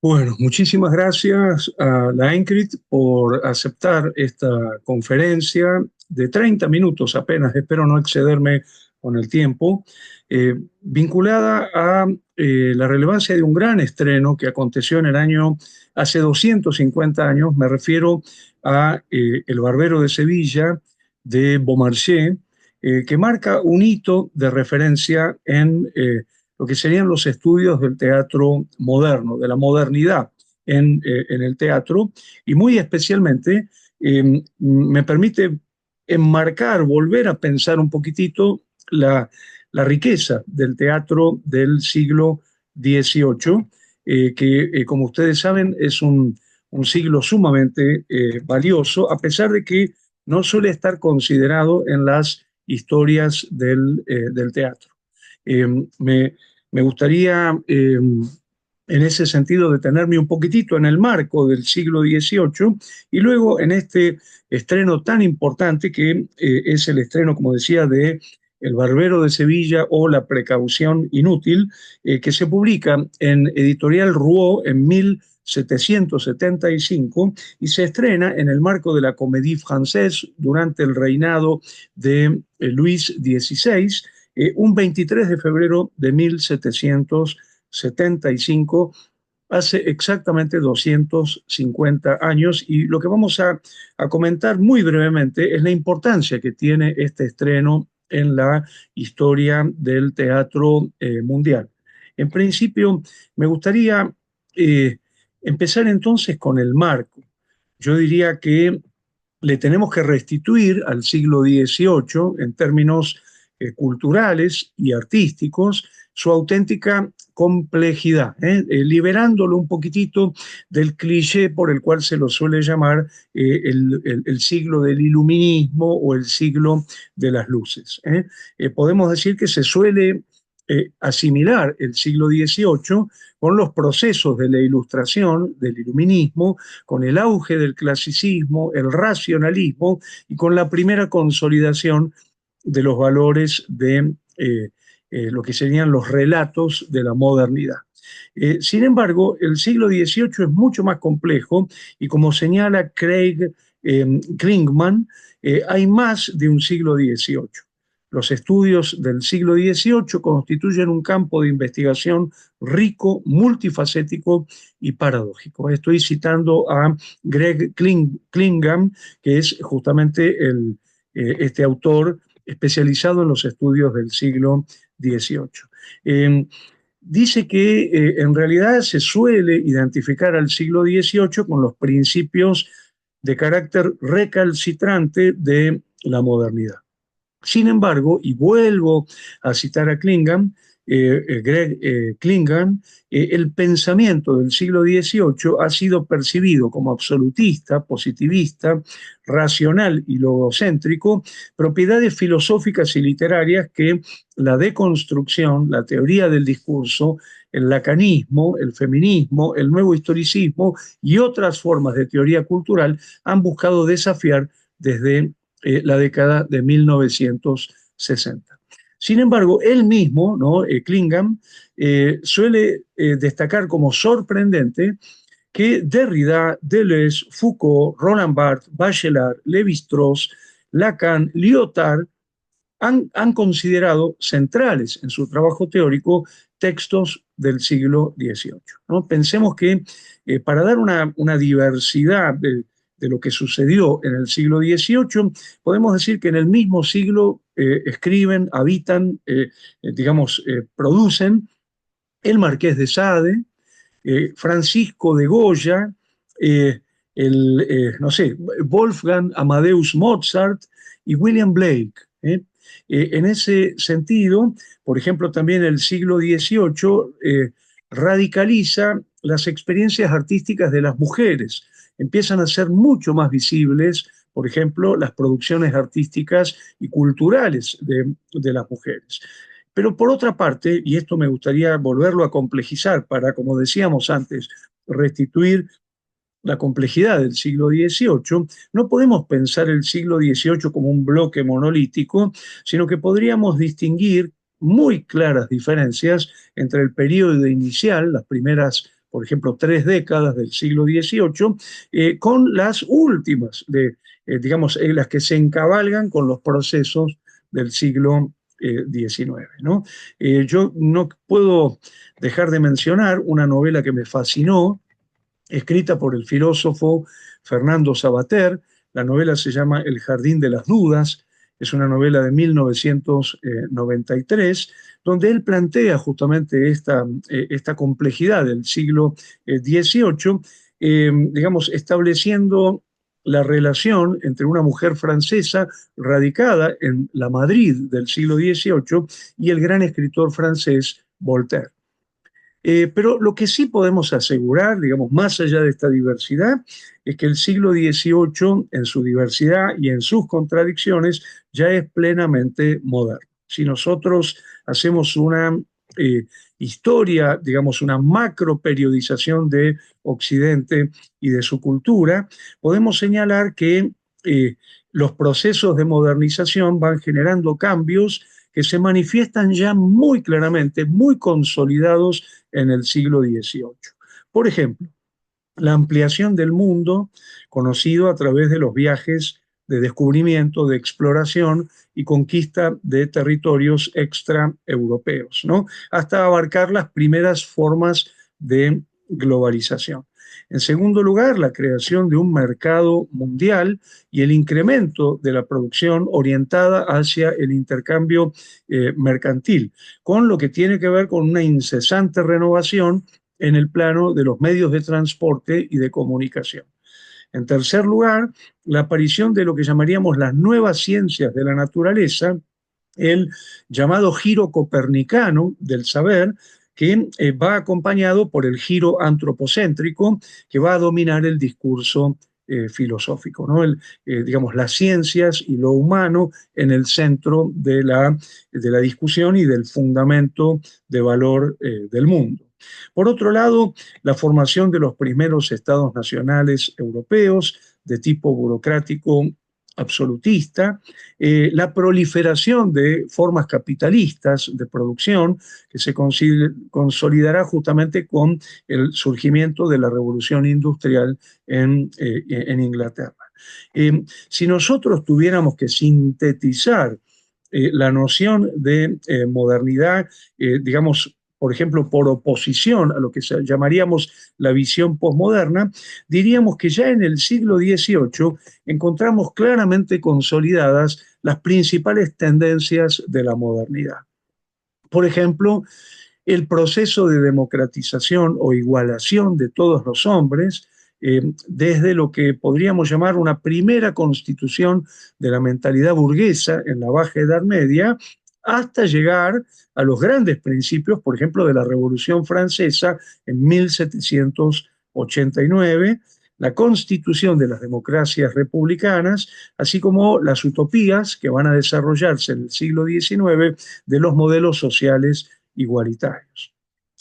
Bueno, muchísimas gracias a la ENCRIT por aceptar esta conferencia de 30 minutos apenas, espero no excederme con el tiempo, vinculada a la relevancia de un gran estreno que aconteció en el año, hace 250 años, me refiero a El Barbero de Sevilla de Beaumarchais, que marca un hito de referencia en lo que serían los estudios del teatro moderno, de la modernidad en el teatro, y muy especialmente me permite enmarcar, volver a pensar un poquitito la riqueza del teatro del siglo XVIII, que como ustedes saben es un siglo sumamente valioso, a pesar de que no suele estar considerado en las historias del teatro. Eh, me, Me gustaría, en ese sentido, detenerme un poquitito en el marco del siglo XVIII y luego en este estreno tan importante que es el estreno, como decía, de El Barbero de Sevilla o La Precaución Inútil, que se publica en Editorial Rouault en 1775 y se estrena en el marco de la Comédie Française durante el reinado de Luis XVI, un 23 de febrero de 1775, hace exactamente 250 años, y lo que vamos a comentar muy brevemente es la importancia que tiene este estreno en la historia del teatro mundial. En principio, me gustaría eh, empezar entonces con el marco. Yo diría que le tenemos que restituir al siglo XVIII en términos culturales y artísticos su auténtica complejidad, liberándolo un poquitito del cliché por el cual se lo suele llamar el siglo del iluminismo o el siglo de las luces. Podemos decir que se suele asimilar el siglo XVIII con los procesos de la ilustración, del iluminismo, con el auge del clasicismo, el racionalismo y con la primera consolidación de los valores de lo que serían los relatos de la modernidad. Sin embargo, el siglo XVIII es mucho más complejo y como señala Craig Klingman, hay más de un siglo XVIII. Los estudios del siglo XVIII constituyen un campo de investigación rico, multifacético y paradójico. Estoy citando a Greg Klingham, que es justamente este autor especializado en los estudios del siglo XVIII. Dice que en realidad se suele identificar al siglo XVIII con los principios de carácter recalcitrante de la modernidad. Sin embargo, y vuelvo a citar a Greg Klingham, el pensamiento del siglo XVIII ha sido percibido como absolutista, positivista, racional y logocéntrico, propiedades filosóficas y literarias que la deconstrucción, la teoría del discurso, el lacanismo, el feminismo, el nuevo historicismo y otras formas de teoría cultural han buscado desafiar desde la década de 1960. Sin embargo, él mismo, ¿no? Klingham, suele destacar como sorprendente que Derrida, Deleuze, Foucault, Roland Barthes, Bachelard, Lévi-Strauss, Lacan, Lyotard han considerado centrales en su trabajo teórico textos del siglo XVIII, ¿no? Pensemos que para dar una diversidad de lo que sucedió en el siglo XVIII, podemos decir que en el mismo siglo escriben, habitan, producen el Marqués de Sade, Francisco de Goya, no sé, Wolfgang Amadeus Mozart y William Blake. En ese sentido, por ejemplo, también el siglo XVIII radicaliza las experiencias artísticas de las mujeres. Empiezan a ser mucho más visibles, por ejemplo, las producciones artísticas y culturales de las mujeres. Pero por otra parte, y esto me gustaría volverlo a complejizar para, como decíamos antes, restituir la complejidad del siglo XVIII, no podemos pensar el siglo XVIII como un bloque monolítico, sino que podríamos distinguir muy claras diferencias entre el periodo inicial, las primeras por ejemplo, 3 décadas del siglo XVIII, con las últimas, digamos, las que se encabalgan con los procesos del siglo XIX, ¿no? Yo no puedo dejar de mencionar una novela que me fascinó, escrita por el filósofo Fernando Savater. La novela se llama El Jardín de las Dudas, es una novela de 1993, donde él plantea justamente esta complejidad del siglo XVIII, digamos, estableciendo la relación entre una mujer francesa radicada en la Madrid del siglo XVIII y el gran escritor francés Voltaire. Pero lo que sí podemos asegurar, digamos, más allá de esta diversidad, es que el siglo XVIII, en su diversidad y en sus contradicciones, ya es plenamente moderno. Si nosotros hacemos una historia, digamos, una macro periodización de Occidente y de su cultura, podemos señalar que eh, los procesos de modernización van generando cambios que se manifiestan ya muy claramente, muy consolidados en el siglo XVIII. Por ejemplo, la ampliación del mundo, conocido a través de los viajes de descubrimiento, de exploración y conquista de territorios extraeuropeos, ¿no? Hasta abarcar las primeras formas de globalización. En segundo lugar, la creación de un mercado mundial y el incremento de la producción orientada hacia el intercambio mercantil, con lo que tiene que ver con una incesante renovación en el plano de los medios de transporte y de comunicación. En tercer lugar, la aparición de lo que llamaríamos las nuevas ciencias de la naturaleza, el llamado giro copernicano del saber, que va acompañado por el giro antropocéntrico, que va a dominar el discurso filosófico, ¿no? Digamos, las ciencias y lo humano en el centro de la discusión y del fundamento de valor del mundo. Por otro lado, la formación de los primeros estados nacionales europeos de tipo burocrático absolutista, la proliferación de formas capitalistas de producción que se consolidará justamente con el surgimiento de la revolución industrial en Inglaterra. Si nosotros tuviéramos que sintetizar la noción de modernidad, digamos, por ejemplo, por oposición a lo que llamaríamos la visión posmoderna, diríamos que ya en el siglo XVIII encontramos claramente consolidadas las principales tendencias de la modernidad. Por ejemplo, el proceso de democratización o igualación de todos los hombres, desde lo que podríamos llamar una primera constitución de la mentalidad burguesa en la Baja Edad Media, hasta llegar a los grandes principios, por ejemplo, de la Revolución Francesa en 1789, la constitución de las democracias republicanas, así como las utopías que van a desarrollarse en el siglo XIX de los modelos sociales igualitarios.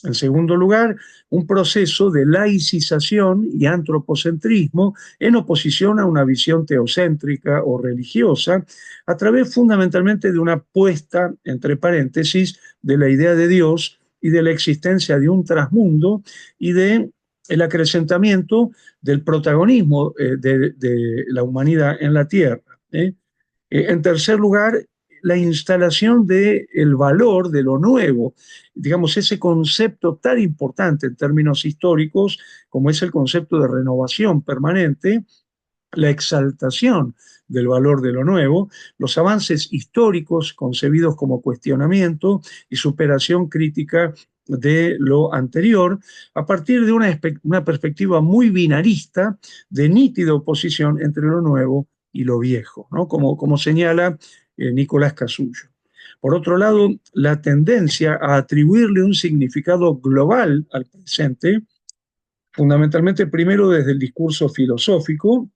En segundo lugar, un proceso de laicización y antropocentrismo en oposición a una visión teocéntrica o religiosa, a través fundamentalmente de una puesta, entre paréntesis, de la idea de Dios y de la existencia de un trasmundo y de el acrecentamiento del protagonismo de la humanidad en la Tierra. En tercer lugar, la instalación del valor de lo nuevo, digamos, ese concepto tan importante en términos históricos como es el concepto de renovación permanente, la exaltación del valor de lo nuevo, los avances históricos concebidos como cuestionamiento y superación crítica de lo anterior, a partir de una perspectiva muy binarista de nítida oposición entre lo nuevo y lo viejo, ¿no? Como señala Nicolás Casullo. Por otro lado, la tendencia a atribuirle un significado global al presente, fundamentalmente primero desde el discurso filosófico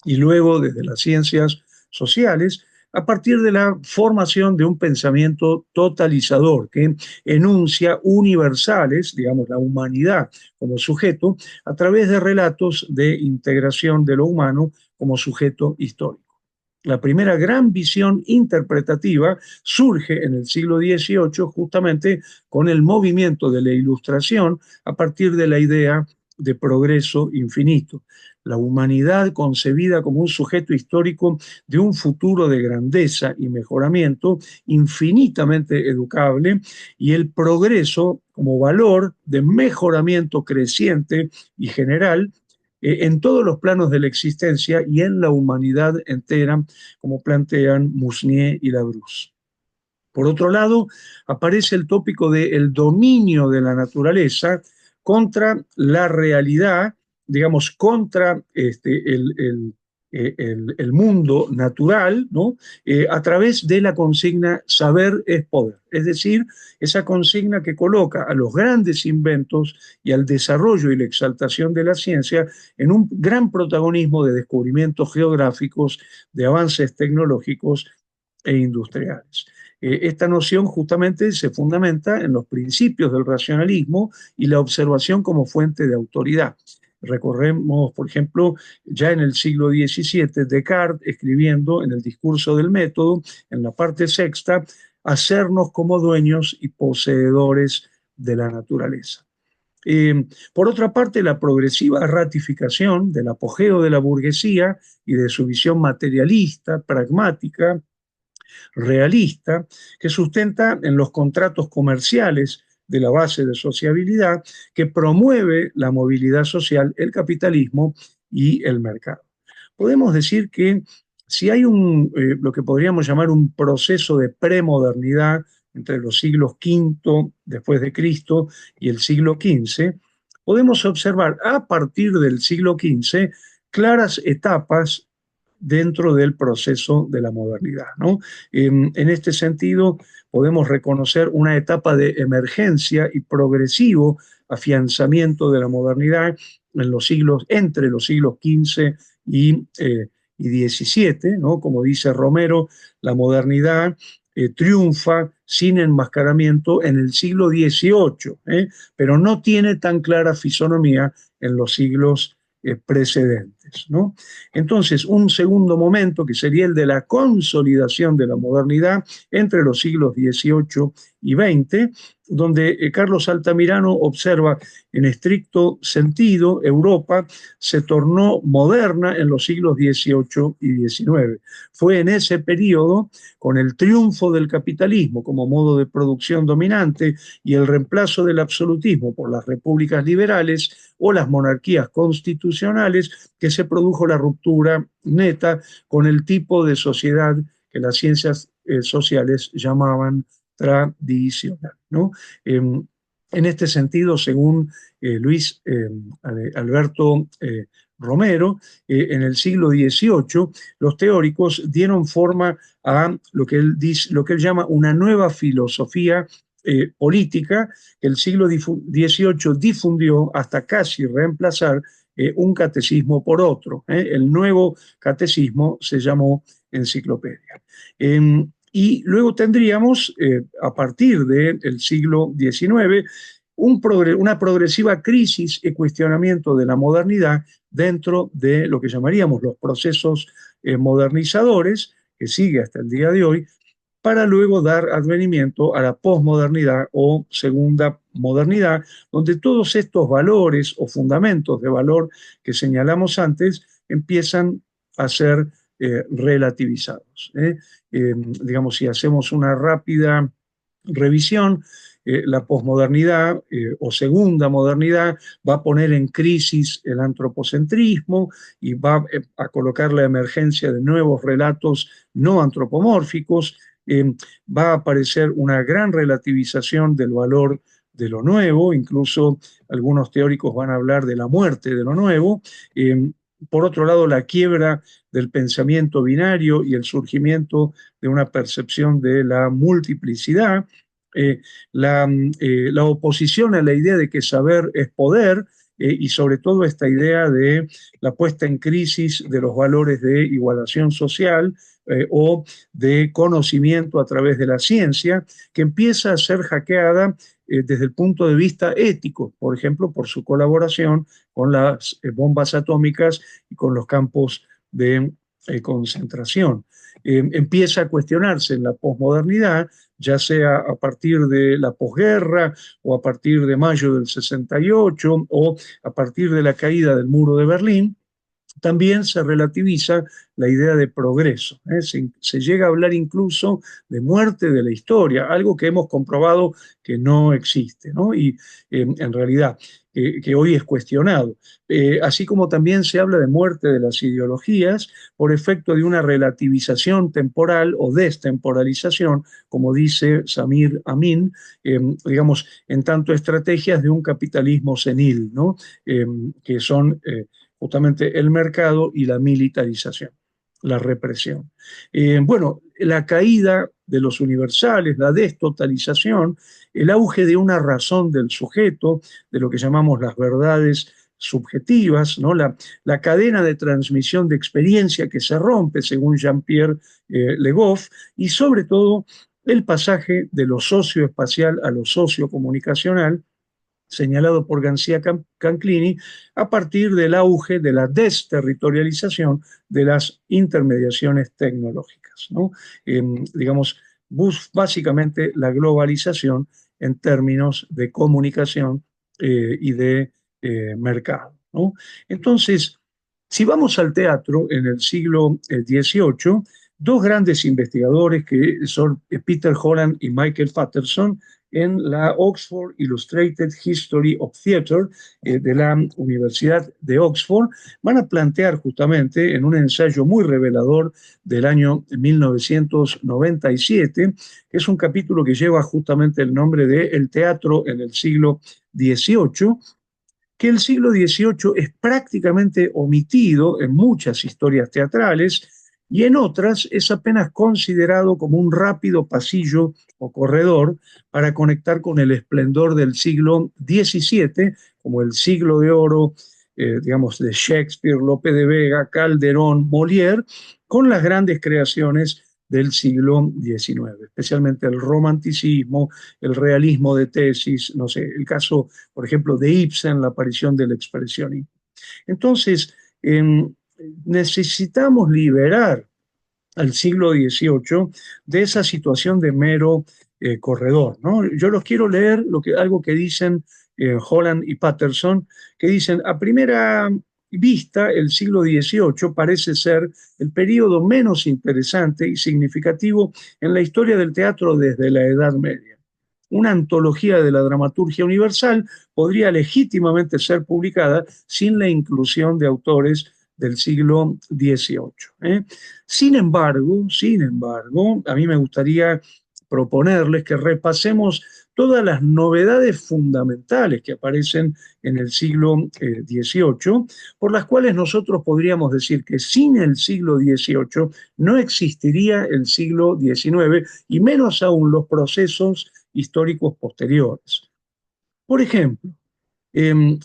y luego desde las ciencias sociales, a partir de la formación de un pensamiento totalizador que enuncia universales, digamos, la humanidad como sujeto, a través de relatos de integración de lo humano como sujeto histórico. La primera gran visión interpretativa surge en el siglo XVIII justamente con el movimiento de la Ilustración a partir de la idea de progreso infinito. La humanidad concebida como un sujeto histórico de un futuro de grandeza y mejoramiento infinitamente educable y el progreso como valor de mejoramiento creciente y general en todos los planos de la existencia y en la humanidad entera, como plantean Mousnier y Labrousse. Por otro lado, aparece el tópico del dominio de la naturaleza contra la realidad, digamos, contra el mundo natural, ¿no? A través de la consigna saber es poder. Es decir, esa consigna que coloca a los grandes inventos y al desarrollo y la exaltación de la ciencia en un gran protagonismo de descubrimientos geográficos, de avances tecnológicos e industriales. Esta noción justamente se fundamenta en los principios del racionalismo y la observación como fuente de autoridad. Recorremos, por ejemplo, ya en el siglo XVII, Descartes escribiendo en el discurso del método, en la parte sexta, hacernos como dueños y poseedores de la naturaleza. Por otra parte, la progresiva ratificación del apogeo de la burguesía y de su visión materialista, pragmática, realista, que sustenta en los contratos comerciales de la base de sociabilidad, que promueve la movilidad social, el capitalismo y el mercado. Podemos decir que si hay lo que podríamos llamar un proceso de premodernidad entre los siglos V después de Cristo y el siglo XV, podemos observar a partir del siglo XV claras etapas dentro del proceso de la modernidad, ¿no? En este sentido, podemos reconocer una etapa de emergencia y progresivo afianzamiento de la modernidad en los siglos, entre los siglos XV y XVII, ¿no? Como dice Romero, la modernidad triunfa sin enmascaramiento en el siglo XVIII, pero no tiene tan clara fisonomía en los siglos precedentes, ¿no? Entonces, un segundo momento que sería el de la consolidación de la modernidad entre los siglos XVIII y XX, donde Carlos Altamirano observa en estricto sentido Europa se tornó moderna en los siglos XVIII y XIX. Fue en ese periodo, con el triunfo del capitalismo como modo de producción dominante y el reemplazo del absolutismo por las repúblicas liberales o las monarquías constitucionales, que se produjo la ruptura neta con el tipo de sociedad que las ciencias sociales llamaban tradicional, ¿no? En este sentido, según Luis Alberto Romero, en el siglo XVIII, los teóricos dieron forma a lo que él llama una nueva filosofía política que el siglo XVIII difundió hasta casi reemplazar un catecismo por otro. El nuevo catecismo se llamó enciclopedia. Y luego tendríamos, a partir del siglo XIX, una progresiva crisis y cuestionamiento de la modernidad dentro de lo que llamaríamos los procesos modernizadores, que sigue hasta el día de hoy, para luego dar advenimiento a la posmodernidad o segunda modernidad, donde todos estos valores o fundamentos de valor que señalamos antes empiezan a ser relativizados. Digamos, si hacemos una rápida revisión, la posmodernidad o segunda modernidad va a poner en crisis el antropocentrismo y va a colocar la emergencia de nuevos relatos no antropomórficos. Va a aparecer una gran relativización del valor de lo nuevo, incluso algunos teóricos van a hablar de la muerte de lo nuevo. Por otro lado, la quiebra del pensamiento binario y el surgimiento de una percepción de la multiplicidad, la oposición a la idea de que saber es poder, y sobre todo esta idea de la puesta en crisis de los valores de igualación social o de conocimiento a través de la ciencia, que empieza a ser hackeada desde el punto de vista ético, por ejemplo, por su colaboración con las bombas atómicas y con los campos de concentración. Empieza a cuestionarse en la posmodernidad, ya sea a partir de la posguerra o a partir de mayo del 68 o a partir de la caída del muro de Berlín. También se relativiza la idea de progreso. Se llega a hablar incluso de muerte de la historia, algo que hemos comprobado que no existe, ¿no? Y en realidad que hoy es cuestionado. Así como también se habla de muerte de las ideologías por efecto de una relativización temporal o destemporalización, como dice Samir Amin, digamos, en tanto estrategias de un capitalismo senil, ¿no? Que son justamente el mercado y la militarización, la represión. Bueno, la caída de los universales, la destotalización, el auge de una razón del sujeto, de lo que llamamos las verdades subjetivas, ¿no? La cadena de transmisión de experiencia que se rompe, según Jean-Pierre Legoff, y sobre todo el pasaje de lo socioespacial a lo sociocomunicacional, señalado por García Canclini, a partir del auge de la desterritorialización de las intermediaciones tecnológicas, ¿no? Digamos, básicamente la globalización en términos de comunicación y de mercado, ¿no? Entonces, si vamos al teatro en el siglo XVIII, dos grandes investigadores que son Peter Holland y Michael Patterson, en la Oxford Illustrated History of Theatre de la Universidad de Oxford, van a plantear justamente en un ensayo muy revelador del año 1997, que es un capítulo que lleva justamente el nombre de El teatro en el siglo XVIII, que el siglo XVIII es prácticamente omitido en muchas historias teatrales y en otras es apenas considerado como un rápido pasillo o corredor para conectar con el esplendor del siglo XVII, como el siglo de oro, digamos, de Shakespeare, Lope de Vega, Calderón, Molière, con las grandes creaciones del siglo XIX, especialmente el romanticismo, el realismo de tesis, no sé, el caso, por ejemplo, de Ibsen, la aparición del expresionismo. Entonces, necesitamos liberar al siglo XVIII de esa situación de mero corredor, ¿no? Yo los quiero leer algo que dicen Holland y Patterson, que dicen, a primera vista, el siglo XVIII parece ser el periodo menos interesante y significativo en la historia del teatro desde la Edad Media. Una antología de la dramaturgia universal podría legítimamente ser publicada sin la inclusión de autores del siglo XVIII. Sin embargo, a mí me gustaría proponerles que repasemos todas las novedades fundamentales que aparecen en el siglo XVIII, por las cuales nosotros podríamos decir que sin el siglo XVIII no existiría el siglo XIX y menos aún los procesos históricos posteriores. Por ejemplo,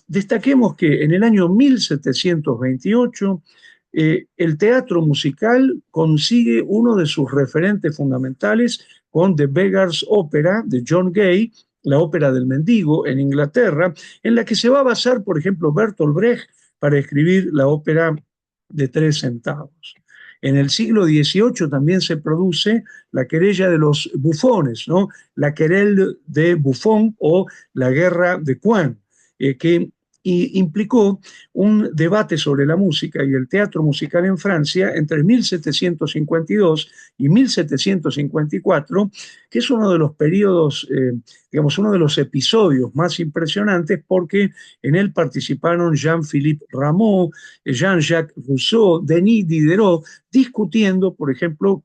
destaquemos que en el año 1728 el teatro musical consigue uno de sus referentes fundamentales con The Beggar's Opera de John Gay, la ópera del mendigo en Inglaterra, en la que se va a basar, por ejemplo, Bertolt Brecht para escribir la ópera de 3 centavos. En el siglo XVIII también se produce la querella de los bufones, ¿no? La querelle de Buffon o la guerra de Coin, que implicó un debate sobre la música y el teatro musical en Francia entre 1752 y 1754, que es uno de los periodos, digamos, uno de los episodios más impresionantes porque en él participaron Jean-Philippe Rameau, Jean-Jacques Rousseau, Denis Diderot, discutiendo, por ejemplo,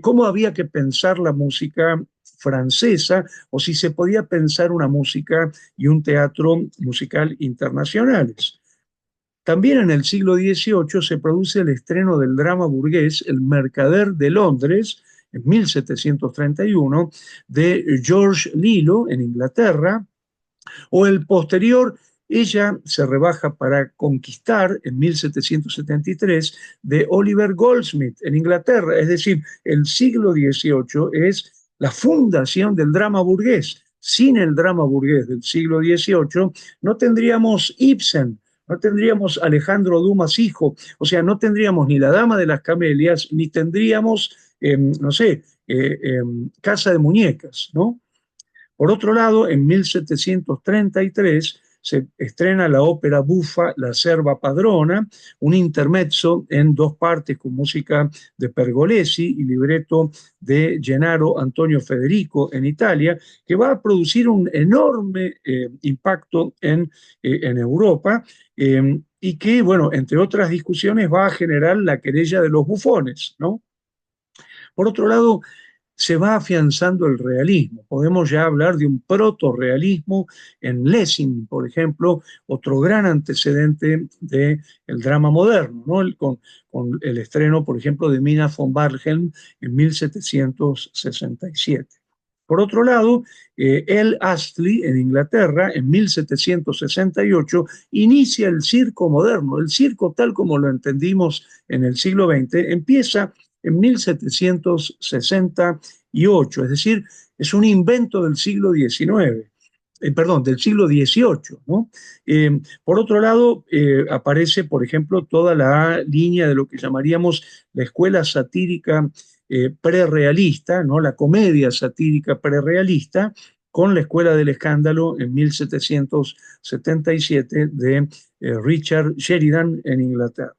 cómo había que pensar la música francesa o si se podía pensar una música y un teatro musical internacionales. También en el siglo XVIII se produce el estreno del drama burgués El Mercader de Londres, en 1731, de George Lillo en Inglaterra, o el posterior Ella se rebaja para conquistar en 1773 de Oliver Goldsmith en Inglaterra. Es decir, el siglo XVIII es la fundación del drama burgués. Sin el drama burgués del siglo XVIII no tendríamos Ibsen, no tendríamos Alejandro Dumas hijo, o sea, no tendríamos ni la Dama de las Camelias, ni tendríamos, no sé, Casa de Muñecas, ¿no? Por otro lado, en 1733 se estrena la ópera bufa La Serva Padrona, un intermezzo en dos partes con música de Pergolesi y libreto de Gennaro Antonio Federico en Italia, que va a producir un enorme impacto en Europa y que, bueno, entre otras discusiones va a generar la querella de los bufones, ¿no? Por otro lado, se va afianzando el realismo. Podemos ya hablar de un protorrealismo en Lessing, por ejemplo, otro gran antecedente del drama moderno, ¿no? Con el estreno, por ejemplo, de Mina von Barhelm en 1767. Por otro lado, El Astley en Inglaterra en 1768 inicia el circo moderno. El circo tal como lo entendimos en el siglo XX empieza en 1768, es decir, es un invento del siglo XIX, perdón, del siglo XVIII, ¿no? Por otro lado, aparece, por ejemplo, toda la línea de lo que llamaríamos la escuela satírica prerrealista, ¿no? La comedia satírica prerrealista, con la Escuela del Escándalo en 1777 de Richard Sheridan en Inglaterra.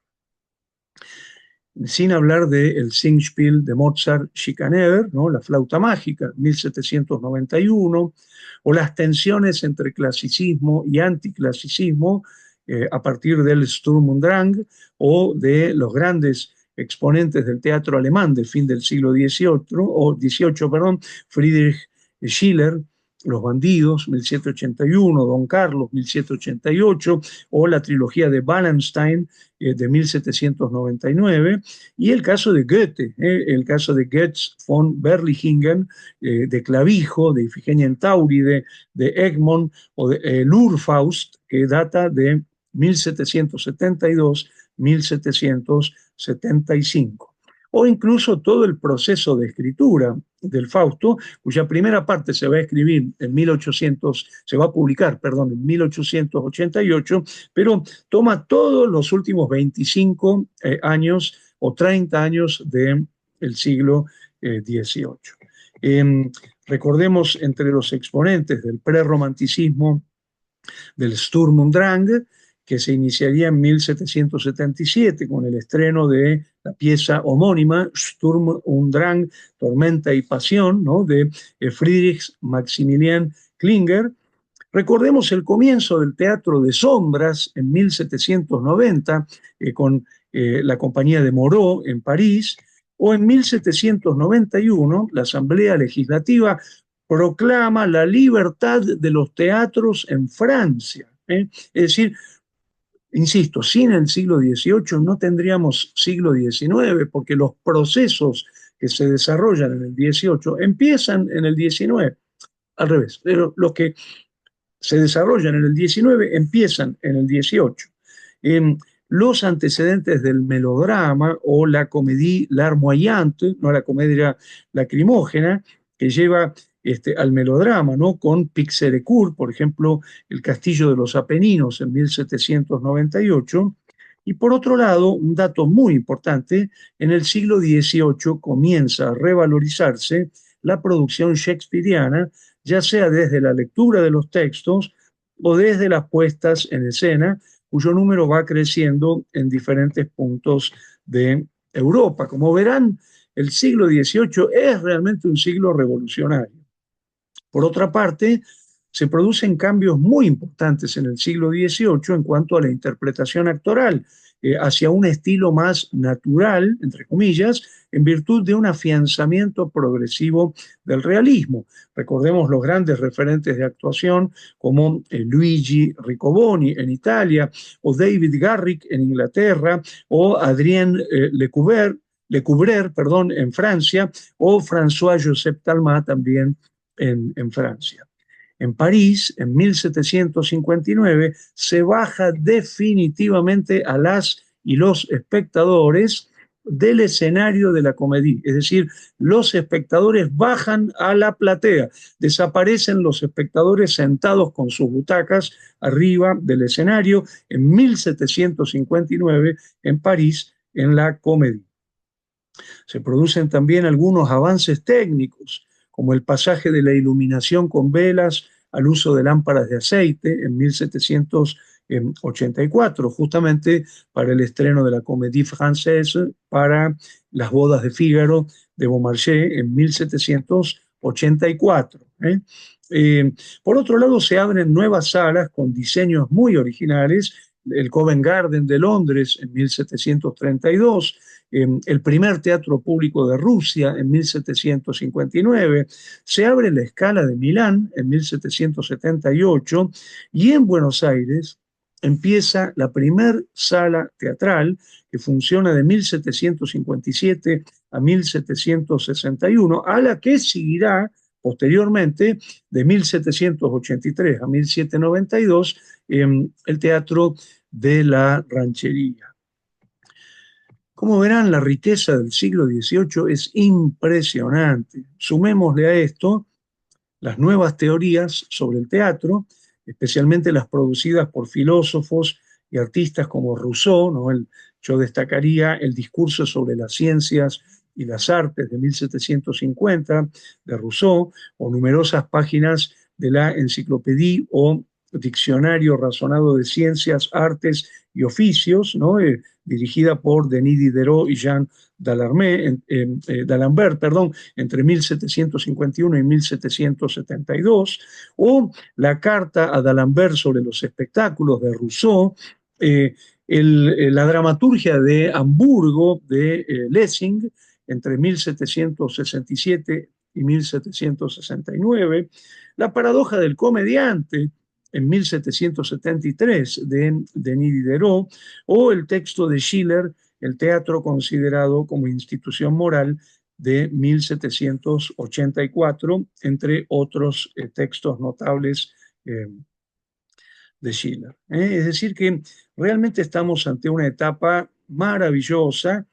Sin hablar del Singspiel de Mozart Schikaneder, ¿no? La flauta mágica, 1791, o las tensiones entre clasicismo y anticlasicismo a partir del Sturm und Drang, o de los grandes exponentes del teatro alemán del fin del siglo XVIII, perdón, Friedrich Schiller, Los Bandidos, 1781, Don Carlos, 1788, o la trilogía de Wallenstein, de 1799, y el caso de Goethe, el caso de Goetz von Berlichingen, de Clavijo, de Ifigenia en Tauride, de Egmont, o de Lurfaust, que data de 1772-1775. O incluso todo el proceso de escritura del Fausto, cuya primera parte se va a escribir en 1800, se va a publicar, perdón, en 1888, pero toma todos los últimos 25 años o 30 años del siglo XVIII. Recordemos entre los exponentes del prerromanticismo, del Sturm und Drang, que se iniciaría en 1777 con el estreno de la pieza homónima Sturm und Drang, Tormenta y Pasión, ¿no? De Friedrich Maximilian Klinger. Recordemos el comienzo del Teatro de Sombras en 1790 con la compañía de Moreau en París, o en 1791 la Asamblea Legislativa proclama la libertad de los teatros en Francia. Es decir, insisto, sin el siglo XVIII no tendríamos siglo XIX, porque los procesos que se desarrollan en el XVIII empiezan en el XIX, al revés, pero los que se desarrollan en el XIX empiezan en el XVIII. Los antecedentes del melodrama o la comédie larmoyante, no la comedia lacrimógena, que lleva al melodrama, ¿no? Con Pixérécourt, por ejemplo, El Castillo de los Apeninos en 1798. Y por otro lado, un dato muy importante, en el siglo XVIII comienza a revalorizarse la producción shakespeariana, ya sea desde la lectura de los textos o desde las puestas en escena, cuyo número va creciendo en diferentes puntos de Europa. Como verán, el siglo XVIII es realmente un siglo revolucionario. Por otra parte, se producen cambios muy importantes en el siglo XVIII en cuanto a la interpretación actoral, hacia un estilo más natural, entre comillas, en virtud de un afianzamiento progresivo del realismo. Recordemos los grandes referentes de actuación como Luigi Riccoboni en Italia, o David Garrick en Inglaterra, o Adrien Lecouvreur, perdón, en Francia, o François-Joseph Talma también en Francia. En París, en 1759, se baja definitivamente a las y los espectadores del escenario de la comedia, es decir, los espectadores bajan a la platea, desaparecen los espectadores sentados con sus butacas arriba del escenario en 1759 en París, en la Comédie. Se producen también algunos avances técnicos, como el pasaje de la iluminación con velas al uso de lámparas de aceite en 1784, justamente para el estreno de la Comédie Française, para las bodas de Fígaro de Beaumarchais en 1784. Por otro lado, se abren nuevas salas con diseños muy originales, el Covent Garden de Londres en 1732, el primer teatro público de Rusia en 1759, se abre la Scala de Milán en 1778 y en Buenos Aires empieza la primer sala teatral que funciona de 1757 a 1761, a la que seguirá posteriormente de 1783 a 1792 el Teatro de la Ranchería. Como verán, la riqueza del siglo XVIII es impresionante. Sumémosle a esto las nuevas teorías sobre el teatro, especialmente las producidas por filósofos y artistas como Rousseau, ¿no? Yo destacaría el discurso sobre las ciencias y las artes de 1750 de Rousseau, o numerosas páginas de la Enciclopédie o Diccionario Razonado de Ciencias, Artes y Oficios, ¿no? Dirigida por Denis Diderot y Jean d'Alembert, perdón, entre 1751 y 1772, o la carta a d'Alembert sobre los espectáculos de Rousseau, la dramaturgia de Hamburgo de Lessing entre 1767 y 1769, la paradoja del comediante en 1773 de Denis Diderot, o el texto de Schiller, el teatro considerado como institución moral, de 1784, entre otros textos notables de Schiller. Es decir, que realmente estamos ante una etapa maravillosa.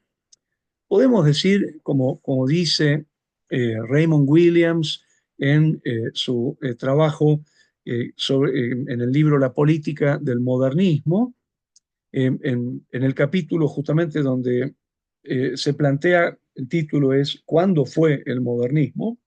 Podemos decir, como dice Raymond Williams en su trabajo en el libro La política del modernismo, en el capítulo justamente donde se plantea, el título es ¿Cuándo fue el modernismo?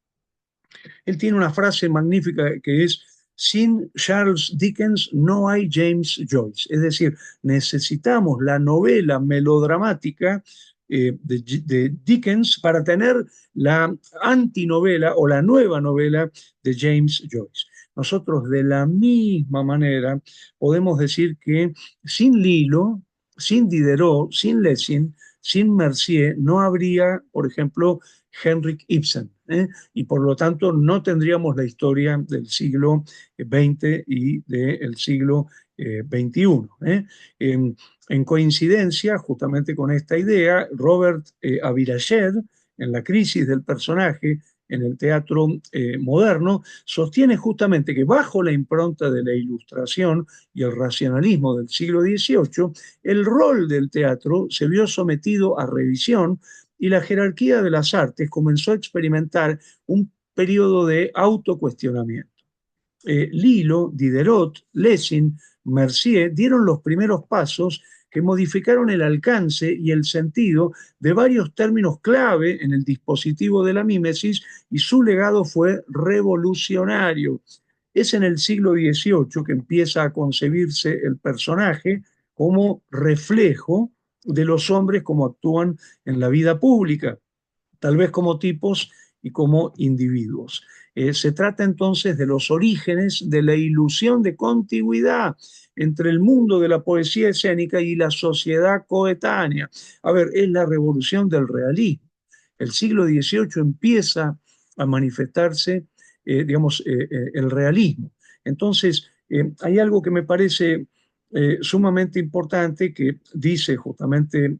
Él tiene una frase magnífica que es: sin Charles Dickens no hay James Joyce. Es decir, necesitamos la novela melodramática de Dickens para tener la antinovela o la nueva novela de James Joyce. Nosotros de la misma manera podemos decir que sin Lilo, sin Diderot, sin Lessing, sin Mercier, no habría, por ejemplo, Henrik Ibsen, y por lo tanto no tendríamos la historia del siglo XX y del siglo XXI. En coincidencia, justamente con esta idea, Robert Aviraged, en La crisis del personaje en el teatro moderno, sostiene justamente que bajo la impronta de la Ilustración y el racionalismo del siglo XVIII, el rol del teatro se vio sometido a revisión y la jerarquía de las artes comenzó a experimentar un periodo de autocuestionamiento. Lilo, Diderot, Lessing, Mercier dieron los primeros pasos que modificaron el alcance y el sentido de varios términos clave en el dispositivo de la mímesis, y su legado fue revolucionario. Es en el siglo XVIII que empieza a concebirse el personaje como reflejo de los hombres como actúan en la vida pública, tal vez como tipos y como individuos. Se trata entonces de los orígenes de la ilusión de contigüidad entre el mundo de la poesía escénica y la sociedad coetánea. A ver, es la revolución del realismo. El siglo XVIII empieza a manifestarse, el realismo. Entonces, hay algo que me parece sumamente importante que dice justamente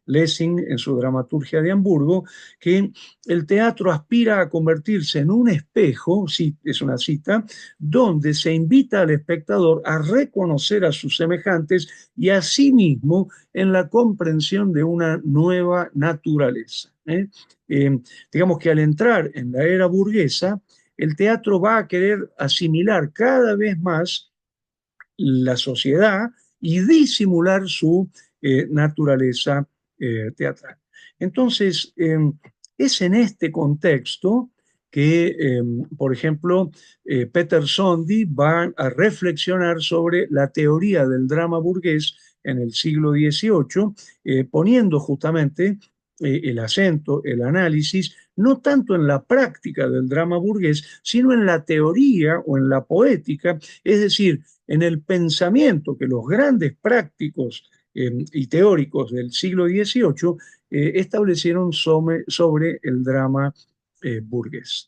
Lessing en su dramaturgia de Hamburgo, que el teatro aspira a convertirse en un espejo, sí, es una cita, donde se invita al espectador a reconocer a sus semejantes y a sí mismo en la comprensión de una nueva naturaleza. Digamos que al entrar en la era burguesa, el teatro va a querer asimilar cada vez más la sociedad y disimular su naturaleza teatral. Entonces, es en este contexto que, por ejemplo, Peter Sondy va a reflexionar sobre la teoría del drama burgués en el siglo XVIII, poniendo justamente el acento, el análisis, no tanto en la práctica del drama burgués, sino en la teoría o en la poética, es decir, en el pensamiento que los grandes prácticos y teóricos del siglo XVIII establecieron sobre el drama burgués.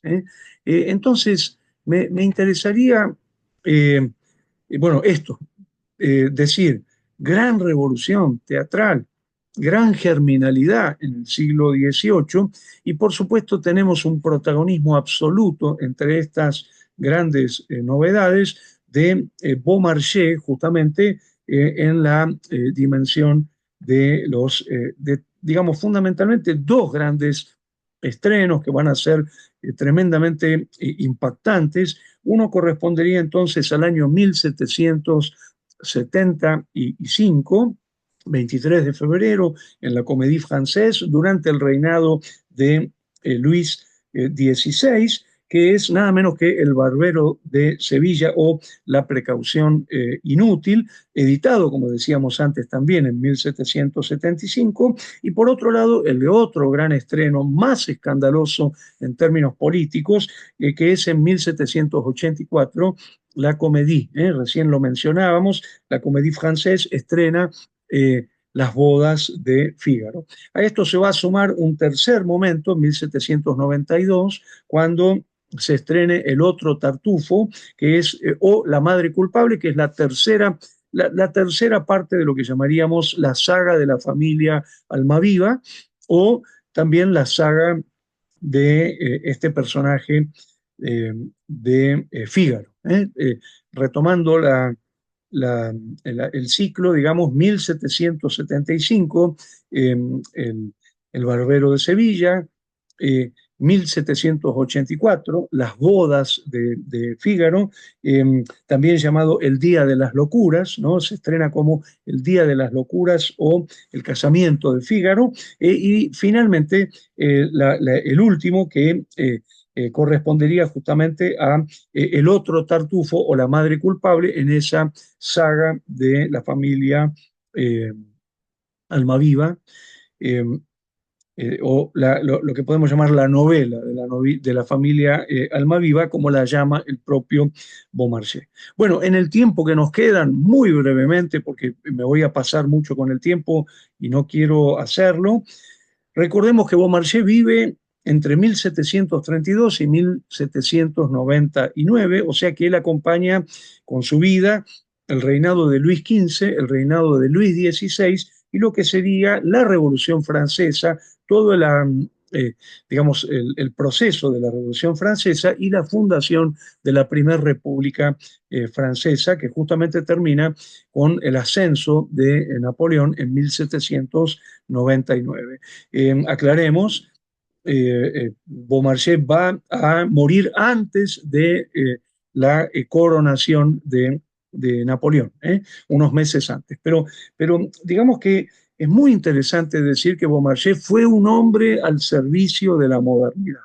Entonces, me interesaría, eh, bueno, esto, decir, gran revolución teatral, gran germinalidad en el siglo XVIII y por supuesto tenemos un protagonismo absoluto entre estas grandes novedades de Beaumarchais justamente en la dimensión de los, digamos, fundamentalmente dos grandes estrenos que van a ser tremendamente impactantes. Uno correspondería entonces al año 1775, 23 de febrero, en la Comédie Française, durante el reinado de Luis XVI, que es nada menos que El Barbero de Sevilla o La Precaución Inútil, editado, como decíamos antes, también en 1775, y por otro lado, el de otro gran estreno, más escandaloso en términos políticos, que es en 1784, la Comédie, recién lo mencionábamos, la Comédie Française estrena Las bodas de Fígaro. A esto se va a sumar un tercer momento, en 1792, cuando se estrene El otro Tartufo, que es o La madre culpable, que es la tercera parte de lo que llamaríamos la saga de la familia Almaviva, o también la saga de este personaje de Fígaro. Retomando el ciclo, digamos, 1775, el Barbero de Sevilla, 1784, Las bodas de Fígaro, también llamado El Día de las Locuras, ¿no? Se estrena como El Día de las Locuras o El Casamiento de Fígaro, y finalmente el último que correspondería justamente a El otro Tartufo o La madre culpable en esa saga de la familia Almaviva. Eh, o lo que podemos llamar la novela de la familia Almaviva, como la llama el propio Beaumarchais. Bueno, en el tiempo que nos quedan, muy brevemente, porque me voy a pasar mucho con el tiempo y no quiero hacerlo, recordemos que Beaumarchais vive entre 1732 y 1799, o sea que él acompaña con su vida el reinado de Luis XV, el reinado de Luis XVI y lo que sería la Revolución Francesa, todo digamos, el proceso de la Revolución Francesa y la fundación de la Primera República Francesa, que justamente termina con el ascenso de Napoleón en 1799. Aclaremos, Beaumarchais va a morir antes de la coronación de Napoleón, unos meses antes. Pero digamos que es muy interesante decir que Beaumarchais fue un hombre al servicio de la modernidad.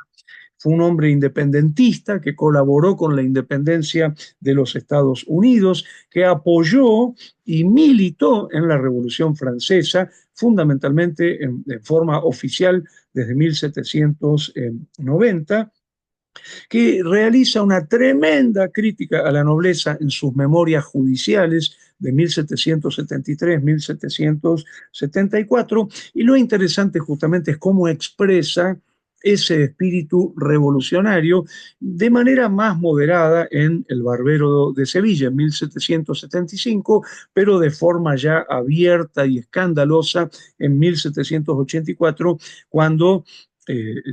Fue un hombre independentista que colaboró con la independencia de los Estados Unidos, que apoyó y militó en la Revolución Francesa, fundamentalmente de forma oficial desde 1790, que realiza una tremenda crítica a la nobleza en sus memorias judiciales de 1773-1774, y lo interesante justamente es cómo expresa ese espíritu revolucionario de manera más moderada en El Barbero de Sevilla en 1775, pero de forma ya abierta y escandalosa en 1784, cuando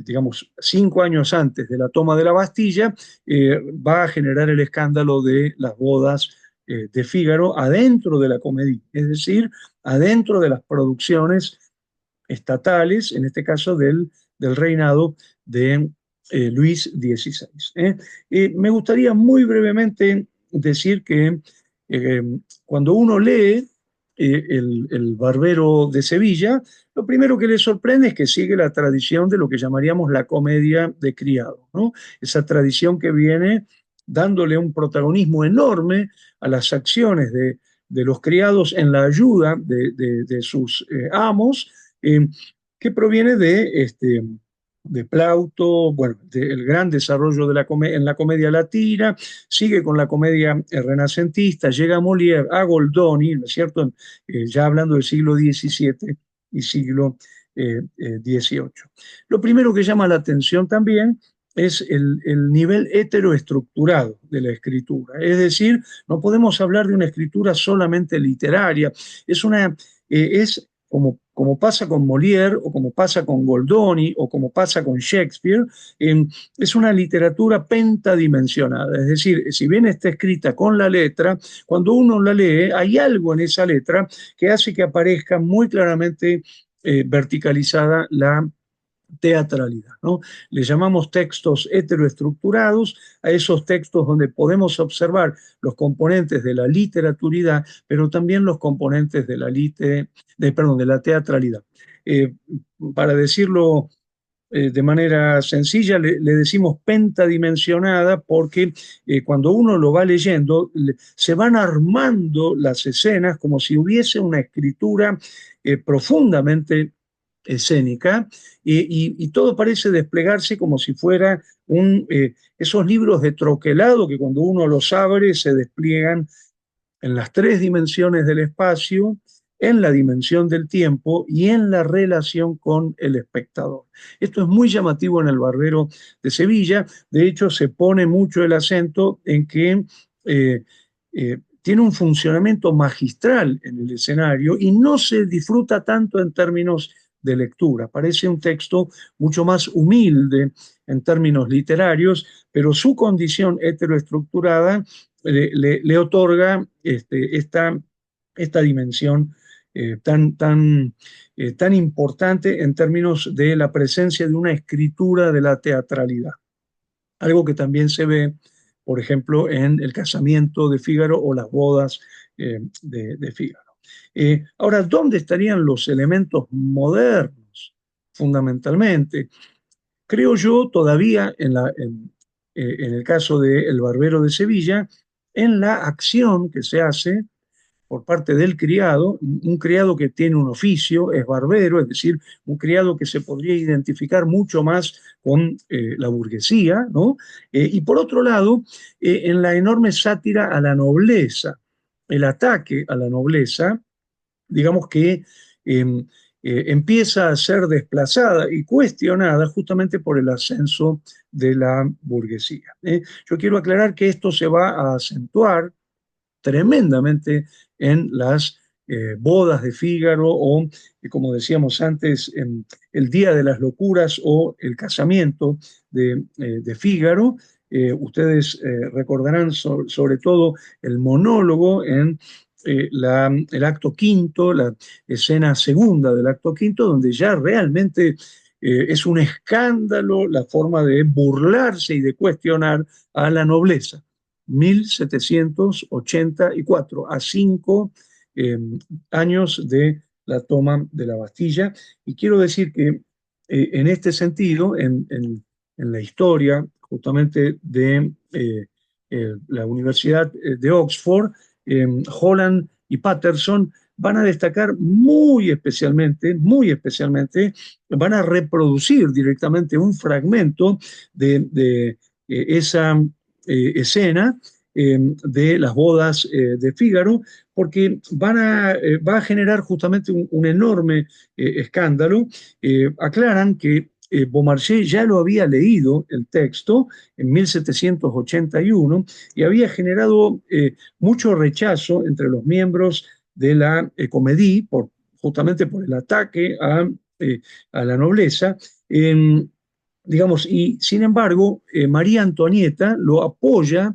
digamos, 5 años antes de la toma de la Bastilla, va a generar el escándalo de las bodas de Fígaro adentro de la comedia, es decir, adentro de las producciones estatales, en este caso del reinado de Luis XVI. Me gustaría muy brevemente decir que eh, cuando uno lee el Barbero de Sevilla, lo primero que le sorprende es que sigue la tradición de lo que llamaríamos la comedia de criado, ¿no? Esa tradición que viene dándole un protagonismo enorme a las acciones de los criados en la ayuda de sus amos, eh, que proviene de Plauto, bueno, del gran desarrollo en la comedia latina, sigue con la comedia renacentista, llega a Molière, a Goldoni, ¿no es cierto? Ya hablando del siglo XVII y siglo XVIII. Lo primero que llama la atención también es el nivel heteroestructurado de la escritura. Es decir, no podemos hablar de una escritura solamente literaria, es como pasa con Molière o como pasa con Goldoni o como pasa con Shakespeare, es una literatura pentadimensionada. Es decir, si bien está escrita con la letra, cuando uno la lee, hay algo en esa letra que hace que aparezca muy claramente verticalizada la teatralidad, ¿no? Le llamamos textos heteroestructurados a esos textos donde podemos observar los componentes de la literaturidad, pero también los componentes de la teatralidad. Eh, para decirlo de manera sencilla, le decimos pentadimensionada porque cuando uno lo va leyendo, se van armando las escenas como si hubiese una escritura profundamente escénica y todo parece desplegarse como si fuera esos libros de troquelado que cuando uno los abre se despliegan en las tres dimensiones del espacio, en la dimensión del tiempo y en la relación con el espectador. Esto es muy llamativo en El Barbero de Sevilla. De hecho, se pone mucho el acento en que tiene un funcionamiento magistral en el escenario y no se disfruta tanto en términos de lectura. Parece un texto mucho más humilde en términos literarios, pero su condición heteroestructurada le otorga esta dimensión tan importante en términos de la presencia de una escritura de la teatralidad. Algo que también se ve, por ejemplo, en El casamiento de Fígaro o Las bodas de Fígaro. Ahora, ¿dónde estarían los elementos modernos? Fundamentalmente, creo yo todavía en el caso de El Barbero de Sevilla, en la acción que se hace por parte del criado, un criado que tiene un oficio, es barbero, es decir, un criado que se podría identificar mucho más con la burguesía, ¿no? Y por otro lado, en la enorme sátira a la nobleza, el ataque a la nobleza, digamos que empieza a ser desplazada y cuestionada justamente por el ascenso de la burguesía. Yo quiero aclarar que esto se va a acentuar tremendamente en las bodas de Fígaro o, como decíamos antes, en el Día de las Locuras o el casamiento de Fígaro. Ustedes recordarán sobre todo el monólogo en el acto quinto, la escena segunda del acto quinto, donde ya realmente es un escándalo la forma de burlarse y de cuestionar a la nobleza. 1784, a 5 años de la toma de la Bastilla. Y quiero decir que en este sentido, en la historia justamente de la Universidad de Oxford, Holland y Patterson van a destacar muy especialmente, van a reproducir directamente un fragmento de esa escena de las bodas de Fígaro, porque va a generar justamente un enorme escándalo. Aclaran que Beaumarchais ya lo había leído el texto en 1781 y había generado mucho rechazo entre los miembros de la Comédie justamente por el ataque a la nobleza. Digamos, y sin embargo, María Antonieta lo apoya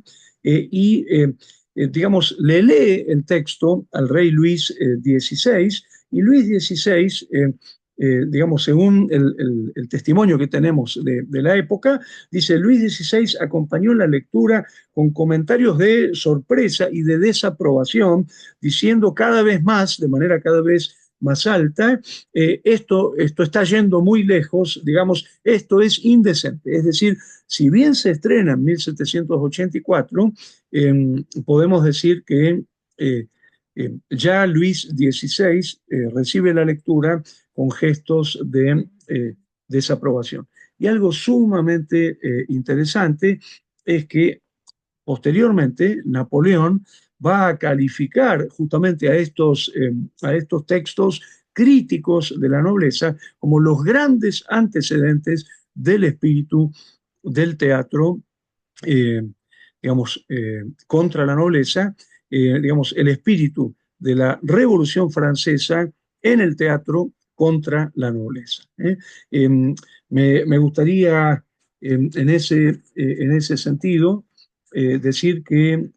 digamos, le lee el texto al rey Luis XVI y Luis XVI, digamos, según el testimonio que tenemos de la época, dice, Luis XVI acompañó la lectura con comentarios de sorpresa y de desaprobación, diciendo cada vez más, de manera cada vez más alta, esto está yendo muy lejos, digamos, esto es indecente. Es decir, si bien se estrena en 1784, podemos decir que ya Luis XVI recibe la lectura con gestos de desaprobación. Y algo sumamente interesante es que posteriormente Napoleón va a calificar justamente a estos textos críticos de la nobleza como los grandes antecedentes del espíritu del teatro, eh, digamos, contra la nobleza, digamos, el espíritu de la Revolución Francesa en el teatro contra la nobleza. Me gustaría en ese sentido decir que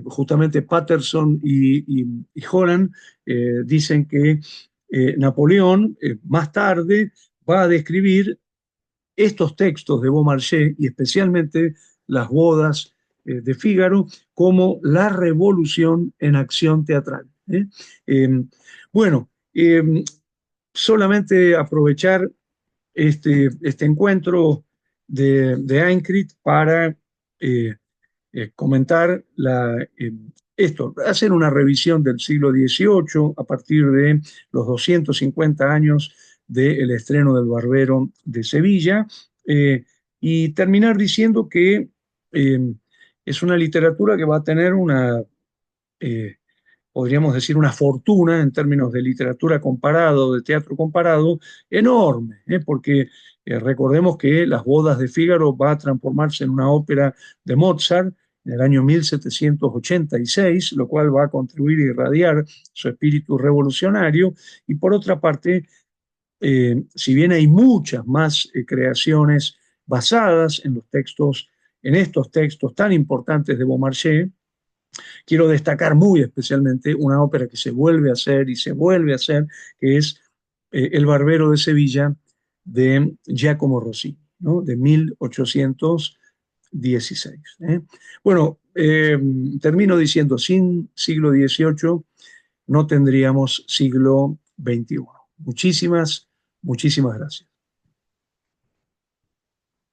justamente Patterson y Holland dicen que Napoleón más tarde va a describir estos textos de Beaumarchais y especialmente las bodas de Fígaro como la revolución en acción teatral. Eh, bueno, solamente aprovechar este encuentro de Aincrit para comentar esto, hacer una revisión del siglo XVIII a partir de los 250 años del estreno del Barbero de Sevilla, y terminar diciendo que es una literatura que va a tener eh, podríamos decir, una fortuna en términos de literatura comparado, de teatro comparado, enorme, porque recordemos que Las bodas de Fígaro va a transformarse en una ópera de Mozart en el año 1786, lo cual va a contribuir a irradiar su espíritu revolucionario, y por otra parte, si bien hay muchas más creaciones basadas en los textos, en estos textos tan importantes de Beaumarchais, quiero destacar muy especialmente una ópera que se vuelve a hacer y se vuelve a hacer, que es El Barbero de Sevilla de Giacomo Rossini, ¿no? De 1816. Bueno, termino diciendo, sin siglo XVIII no tendríamos siglo XXI. Muchísimas gracias.